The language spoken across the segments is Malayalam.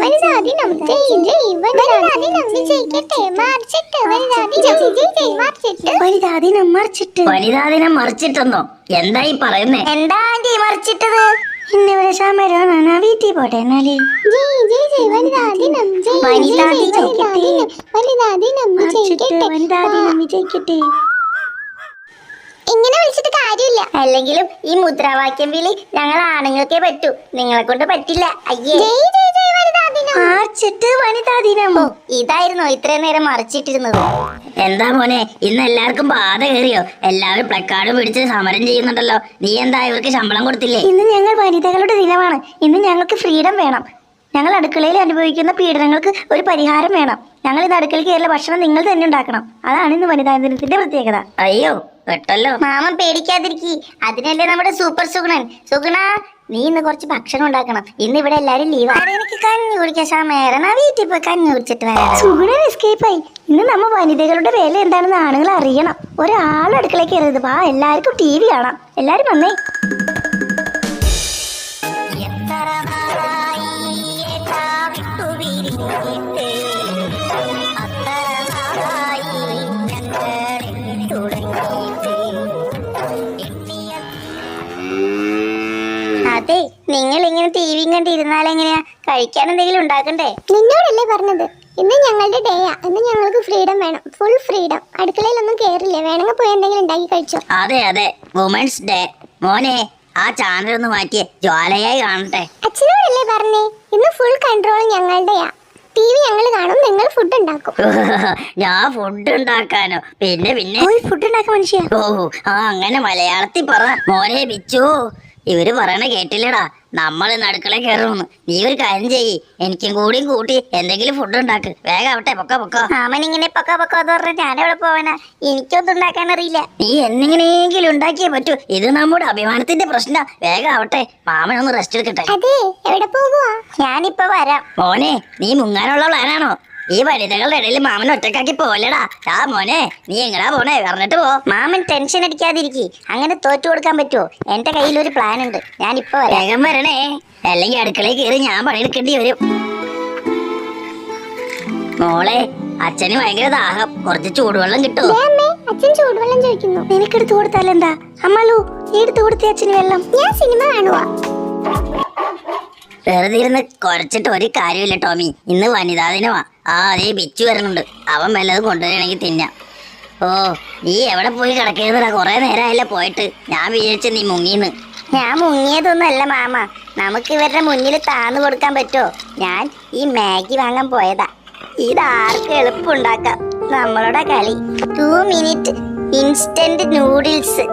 വനിതാദിനം മറിച്ചിട്ടെന്നോ? എന്തായി പറയുന്നേ? എന്താ ആന്റി മറിച്ചിട്ടത്? ഇന്നിവിടെ സമരമാണ്, വീട്ടിൽ പോട്ടെ എന്നാല്. വനിതാദിനം വിജയിക്കട്ടെ. ഇങ്ങനെ വിളിച്ചിട്ട് കാര്യമില്ല. അല്ലെങ്കിലും ഈ മുദ്രാവാക്യം വിളി ഞങ്ങൾ ആണുങ്ങൾക്കേ പറ്റൂ, നിങ്ങളെ കൊണ്ട് പറ്റില്ല. അയ്യേ, വനിതാദിനം. ഇതായിരുന്നോ ഇത്രയും നേരം മറിച്ചിട്ടിരുന്നത്? എന്താ മോനെ, ഇന്ന് എല്ലാവർക്കും ബാധ കയറിയോ? എല്ലാവരും പ്ലക്കാർഡ് പിടിച്ച് സമരം ചെയ്യുന്നുണ്ടല്ലോ. നീ എന്താ ഇവർക്ക് ശമ്പളം കൊടുത്തില്ലേ? ഇന്ന് ഞങ്ങൾ വനിതകളുടെ ദിനമാണ്. ഇന്ന് ഞങ്ങൾക്ക് ഫ്രീഡം വേണം. ഞങ്ങൾ അടുക്കളയിൽ അനുഭവിക്കുന്ന പീഡനങ്ങൾക്ക് ഒരു പരിഹാരം വേണം. ഞങ്ങൾ ഇന്ന് അടുക്കളയിൽ കയറിയ ഭക്ഷണം നിങ്ങൾ തന്നെ ഉണ്ടാക്കണം. അതാണ് ഇന്ന് വനിതാ ദിനത്തിന്റെ പ്രത്യേകത. അയ്യോ പെട്ടല്ലോ. മാമൻ പേടിക്കാതിരിക്കി, അതിനല്ലേ നമ്മുടെ സൂപ്പർ സുഗുണൻ. സുഗുണ, നീ ഇന്ന് കുറച്ച് ഭക്ഷണം ഉണ്ടാക്കണം. ഇന്ന് ഇവിടെ എല്ലാരും ലീവാ. എനിക്ക് കഞ്ഞി കുടിക്കാൻ സമയം, വീട്ടിൽ പോയി കഞ്ഞി കുടിച്ചിട്ട് വരാം. സുഗുണൻ എസ്കേപ്പായി. ഇന്ന് നമ്മ വനിതകളുടെ വേല എന്താണെന്ന് ആണുങ്ങൾ അറിയണം. ഒരാൾ അടുക്കളയിൽ കയറരുത്. വാ, എല്ലാവർക്കും TV കാണാം. എല്ലാരും വന്നേ. അതെ, നിങ്ങൾ ഇങ്ങനെ TV കണ്ടിരുന്നാൽ എങ്ങനെയാ? കഴിക്കാൻ എന്തെങ്കിലും ഉണ്ടാക്കണ്ടേ? നിന്നോടല്ലേ പറഞ്ഞത്, ഇന്ന് ഞങ്ങളുടെ ഡേയാ. ഇന്ന് ഞങ്ങൾക്ക് ഫ്രീഡം വേണം, ഫുൾ ഫ്രീഡം. അടുക്കളയിലൊന്നും കേറില്ലേ, വേണമെങ്കിൽ പോയി എന്തെങ്കിലും ഉണ്ടാക്കി കഴിച്ചോ. അതെ അതെ, വുമൻസ് ഡേ. മോനെ, ആ ചാനൽ ഒന്ന് മാറ്റിയേ, ജ്വാലയായി കാണട്ടെ. അച്ഛനോടല്ലേ പറഞ്ഞേ, ഇന്ന് ഫുൾ കൺട്രോൾ ഞങ്ങളുടെയാ. TV ഞങ്ങൾ കാണും, നിങ്ങൾ ഫുഡ് ഉണ്ടാക്കും. ഞാൻ ഫുഡ് ഉണ്ടാക്കാനോ? പിന്നെ ഫുഡ് ഉണ്ടാക്കാൻ മനുഷ്യ. ഓ അങ്ങനെ മലയാളത്തിൽ പറ മോനെ. ബിച്ചു, ഇവര് പറയണ കേട്ടില്ലടാ, നമ്മൾ ഇന്ന് അടുക്കളയിൽ കയറുന്നു. നീ ഒരു കാര്യം ചെയ്യ്, എനിക്കും കൂടിയും കൂട്ടി എന്തെങ്കിലും ഫുഡ് ഉണ്ടാക്ക്. വേഗം ആവട്ടെ, പൊക്കോ. മാമൻ ഇങ്ങനെ പൊക്കോ എന്ന് പറഞ്ഞാൽ ഞാനെവിടെ പോവാനാ? എനിക്കൊന്നും ഉണ്ടാക്കാൻ അറിയില്ല. നീ എന്നെങ്ങനെയെങ്കിലും ഉണ്ടാക്കിയേ പറ്റൂ. ഇത് നമ്മുടെ അഭിമാനത്തിന്റെ പ്രശ്നം. വേഗം ആവട്ടെ, മാമനൊന്ന് റെസ്റ്റ് എടുക്കട്ടെ. അതെ, എവിടെ പോകുവാ? ഞാനിപ്പോ വരാം. മോനെ, നീ മുങ്ങാനുള്ള പ്ലാനാണോ? ഈ വനിതകളുടെ ഇടയിൽ മാമൻ ഒറ്റക്കാക്കി പോലടാ. ആ മോനെ, നീ എങ്ങടാ പോണേ? പറഞ്ഞിട്ട് പോ. മാമൻ ടെൻഷൻ അടിക്കാതിരിക്കി. അങ്ങനെ തോറ്റു കൊടുക്കാൻ പറ്റുമോ? എന്റെ കയ്യിൽ ഒരു പ്ലാൻ ഉണ്ട്. ഞാനിപ്പോ വരാം. വേഗം വരണേ, അല്ലെങ്കിൽ അടുക്കളയിൽ കയറി ഞാൻ പണിയെടുക്കേണ്ടി വരും. മോളെ, അച്ഛന് ഭയങ്കര ദാഹം, കുറച്ച് ചൂടുവെള്ളം കിട്ടുമോ? അച്ഛൻ ചൂടുവെള്ളം ചോദിക്കുന്നു. നിനക്കെടുത്തു കൊടുത്താലെന്താ? അമ്മലു, നീ എടുത്തു കൊടുത്തേ അച്ഛന് വെള്ളം. ഞാൻ സിനിമ കാണുവാ. വെറുതെ ഇരുന്ന് കുറച്ചിട്ട് ഒരു കാര്യമില്ല ടോമി. ഇന്ന് വനിതാ ദിനമാ. അതേ ബിച്ചു വരുന്നുണ്ട്. അവൻ വല്ലതും കൊണ്ടുവരണമെങ്കിൽ തിന്നാം. ഓ, നീ എവിടെ പോയി കിടക്കുന്നതാ? കുറെ നേരമായില്ല പോയിട്ട്. ഞാൻ വിചാരിച്ച നീ മുങ്ങിന്ന്. ഞാൻ മുങ്ങിയതൊന്നുമല്ല മാമ, നമുക്ക് ഇവരുടെ മുന്നിൽ താന്നു കൊടുക്കാൻ പറ്റുമോ? ഞാൻ ഈ മാഗി വാങ്ങാൻ പോയതാ. ഇതാർക്ക് എളുപ്പമുണ്ടാക്കാം. നമ്മളുടെ കളി 2 മിനിറ്റ് ഇൻസ്റ്റന്റ് നൂഡിൽസ്.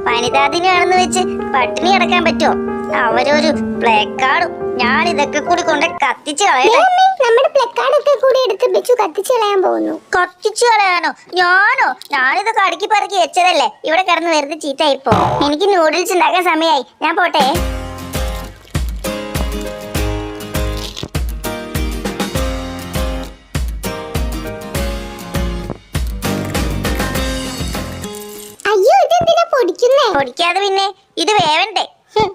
വനിതാ ദിനമാണെന്ന് വെച്ച് പട്ടിണി കിടക്കാൻ പറ്റുമോ? അവരൊരു പ്ലേക്കാർഡും ഞാൻ ഇതൊക്കെ കൂടി കൊണ്ട് കത്തിച്ച് കളയട്ടെ. നമ്മുടെ പ്ലേക്കാർഡൊക്കെ കൂടി എടുത്ത് വെച്ചു കത്തിച്ച് കളയാൻ പോകുന്നു. കത്തിച്ച് കളയാനോ? ഞാനിതൊക്കെ അടുക്കി പറക്കി വെച്ചതല്ലേ, ഇവിടെ കിടന്ന് വെറുതെ ചീത്തയായിപ്പോ. എനിക്ക് നൂഡിൽസ് ഉണ്ടാക്കാൻ സമയമായി, ഞാൻ പോട്ടെ. അയ്യോ, ഇതെന്തിനാ പൊടിക്കുന്നേ? പൊടിക്കാതെ പിന്നെ ഇത് വേവണ്ടേ?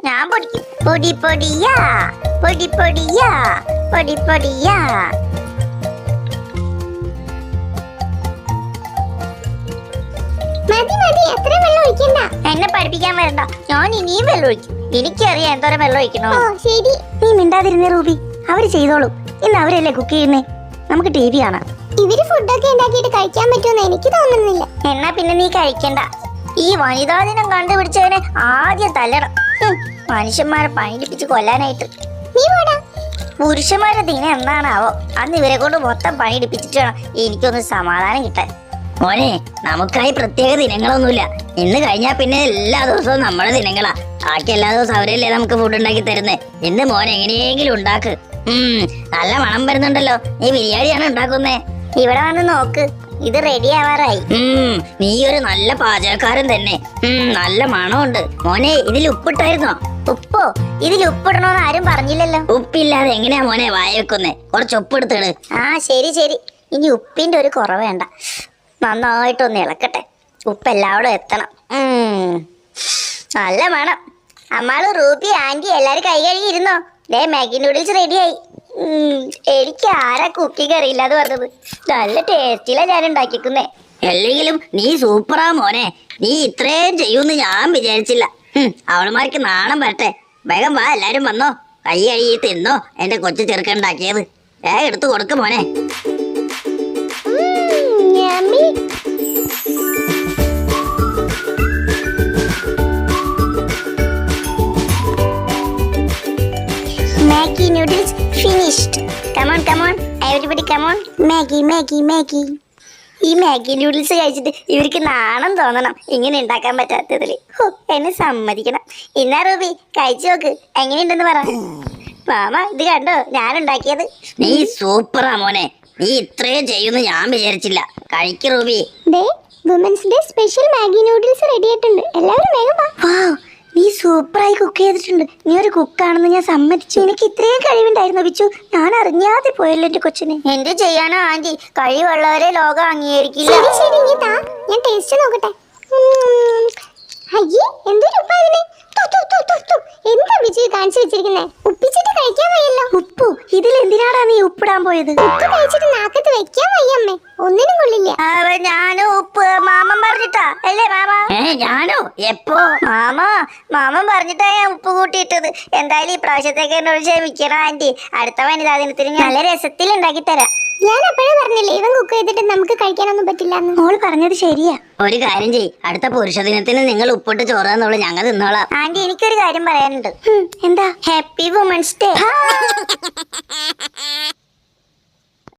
ഞാൻ പൊടിക്കും. പൊടിയാ പൊടി പൊടിയാ. മതി, എത്ര വെള്ളം ഒഴിക്കണ്ട. എന്നെ പഠിപ്പിക്കാൻ വരണ്ട, ഞാൻ ഇനിയും വെള്ളം ഒഴിക്കും. എനിക്കറിയാം എന്തോരം വെള്ളം ഒഴിക്കണോ. ശരി, നീ മിണ്ടാതിരുന്നേ റൂബി. അവര് ചെയ്തോളും. ഇന്ന് അവരല്ലേ കുക്ക് ചെയ്യുന്നേ. നമുക്ക് TV കാണാം. ഇവര് ഫുഡൊക്കെ ഉണ്ടാക്കിയിട്ട് കഴിക്കാൻ പറ്റുമെന്ന് എനിക്ക് തോന്നുന്നില്ല. എന്നാ പിന്നെ നീ കഴിക്കണ്ട. ഈ വനിതാ ദിനം കണ്ടുപിടിച്ചവനെ ആദ്യം തല്ലണം. മനുഷ്യന്മാരെ പണിയെടുപ്പിച്ച് കൊല്ലാനായിട്ട്. നീ പോടാ. പുരുഷന്മാരുടെ ദിനം എന്നാണാവോ? അന്ന് ഇവരെ കൊണ്ട് മൊത്തം പണിയെടുപ്പിച്ചിട്ട് വേണം എനിക്കൊന്ന് സമാധാനം കിട്ടാൻ. മോനെ, നമുക്കായി പ്രത്യേക ദിനങ്ങളൊന്നുമില്ല. ഇന്ന് കഴിഞ്ഞാൽ പിന്നെ എല്ലാ ദിവസവും നമ്മുടെ ദിനങ്ങളാ. ബാക്കി എല്ലാ ദിവസവും അവരല്ലേ നമുക്ക് ഫുഡ് ഉണ്ടാക്കി തരുന്നേ. ഇന്ന് മോൻ എങ്ങനെയെങ്കിലും ഉണ്ടാക്ക്. നല്ല മണം വരുന്നുണ്ടല്ലോ. നീ ബിരിയാണിയാണ് ഉണ്ടാക്കുന്നേ? ഇവിടെ വന്ന് നോക്ക്, ഇത് റെഡി ആവാറായി. നീ ഒരു നല്ല പാചകക്കാരൻ തന്നെ. നല്ല മണമുണ്ട്. മോനെ, ഇതിൽ ഉപ്പിട്ടായിരുന്നോ? ഉപ്പോ? ഇതിൽ ഉപ്പിടണോന്ന് ആരും പറഞ്ഞില്ലല്ലോ. ഉപ്പില്ലാതെ എങ്ങനെയാ മോനെ വായ വെക്കുന്നേ? കുറച്ച് ഉപ്പ് എടുത്തിട്. ശരി. ഇനി ഉപ്പിന്റെ ഒരു കുറവ് വേണ്ട. നന്നായിട്ടൊന്ന് ഇളക്കട്ടെ. ഉപ്പ് എല്ലാവരും എത്തണം. നല്ല മണം. അമ്മാള്, റൂബി, ആന്റി എല്ലാരും കൈ കഴുകി ഇരുന്നോ? മാഗി നൂഡിൽസ് റെഡിയായി. എനിക്ക് ആരാ കുക്കിംഗ് അറിയില്ലാന്ന് പറഞ്ഞത്? നല്ല ടേസ്റ്റിലാ ഞാൻ ഉണ്ടാക്കിക്കുന്നേ. അല്ലെങ്കിലും നീ സൂപ്പറാ മോനെ. നീ ഇത്രയും ചെയ്യൂന്ന് ഞാൻ വിചാരിച്ചില്ല. അവളുമാർക്ക് നാണം വരട്ടെ. വേഗം വാ, എല്ലാരും വന്നോ. കൈ കഴുകി തിന്നോ എന്റെ കൊച്ചു ചെറുക്കുണ്ടാക്കിയത്. വേഗം എടുത്തു കൊടുക്ക് മോനെ. yummy. Maggi noodles finished. Come on, everybody come on. Maggi. ഈ മാഗി നൂഡിൽസ് കഴിച്ചിട്ട് ഇവർക്ക് നാണം തോന്നണം ഇങ്ങനെ ഉണ്ടാക്കാൻ പറ്റാത്തതിൽ. എന്നെ സമ്മതിക്കണം. ഇന്നാ റൂബി കഴിച്ചു നോക്ക്, എങ്ങനെയുണ്ടെന്ന് പറ. മാമ ഇത് കണ്ടോ ഞാൻ ഉണ്ടാക്കിയത്? നീ സൂപ്പറാ മോനെ. നീ ഇത്രയും ചെയ്യുമെന്ന് ഞാൻ വിചാരിച്ചില്ല. കഴിക്ക് Ruby. Women's day special Maggi noodles ready ആയിട്ടുണ്ട്. എല്ലാവരും വേഗം വാ. നീ സൂപ്പറായി കുക്ക് ചെയ്തിട്ടുണ്ട്. നീ ഒരു കുക്കാണെന്ന് ഞാൻ സമ്മതിച്ചു. എനിക്ക് ഇത്രയും കഴിവുണ്ടായിരുന്നു ബിച്ചു. ഞാൻ അറിഞ്ഞാതെ പോയല്ലോ എന്റെ കൊച്ചിനെ. എന്ത് ചെയ്യാനോ ആന്റി, കഴിവുള്ളവരെ ലോകം അംഗീകരിക്കില്ല. ശരി ഞാൻ ടേസ്റ്റ് നോക്കട്ടെ. അയ്യേ എന്തൊരു ഉപ്പാ ഇതിന്. എന്താ ബിജു കാണിച്ചു വെച്ചിരിക്കുന്നേ? ഉപ്പിച്ചിട്ട് കഴിക്കാൻ വയ്യല്ലോ. ഉപ്പു ഇതിൽ എന്തിനാടാ നീ ഉപ്പിടാൻ പോയത്? ഉപ്പ് കഴിച്ചിട്ട് നാക്കത്ത് വെക്കാൻ വയ്യമ്മേ, ഒന്നിനും കൊള്ളില്ല. ഞാനും ഉപ്പ് മാമൻ പറഞ്ഞിട്ടാ അല്ലേ മാമ? ഞാനോ? എപ്പോ? മാമൻ പറഞ്ഞിട്ടാ ഞാൻ ഉപ്പ് കൂട്ടിയിട്ടത്. എന്തായാലും ഈ പ്രാവശ്യത്തേക്ക് എന്നോട് ക്ഷമിക്കണം ആന്റി. അടുത്ത വനിതാ ദിനത്തിന് ഞാൻ നല്ല രസത്തിൽ ഉണ്ടാക്കി തരാം. ഞാൻ അപ്പോഴേ പറഞ്ഞില്ലേ ഇവൻ കുക്ക് ചെയ്തിട്ട് നമുക്ക് കഴിക്കാനൊന്നും പറ്റില്ല. മോള് പറഞ്ഞത് ശരിയാ. ഒരു കാര്യം ചെയ്യ്, അടുത്ത പുരുഷ ദിനത്തിന് നിങ്ങൾ ഉപ്പിട്ട് ചോറാന്നുള്ളൂ, ഞങ്ങൾ തിന്നോളാം. ആന്റി എനിക്കൊരു കാര്യം പറയാനുണ്ട്. എന്താ? Happy women's day.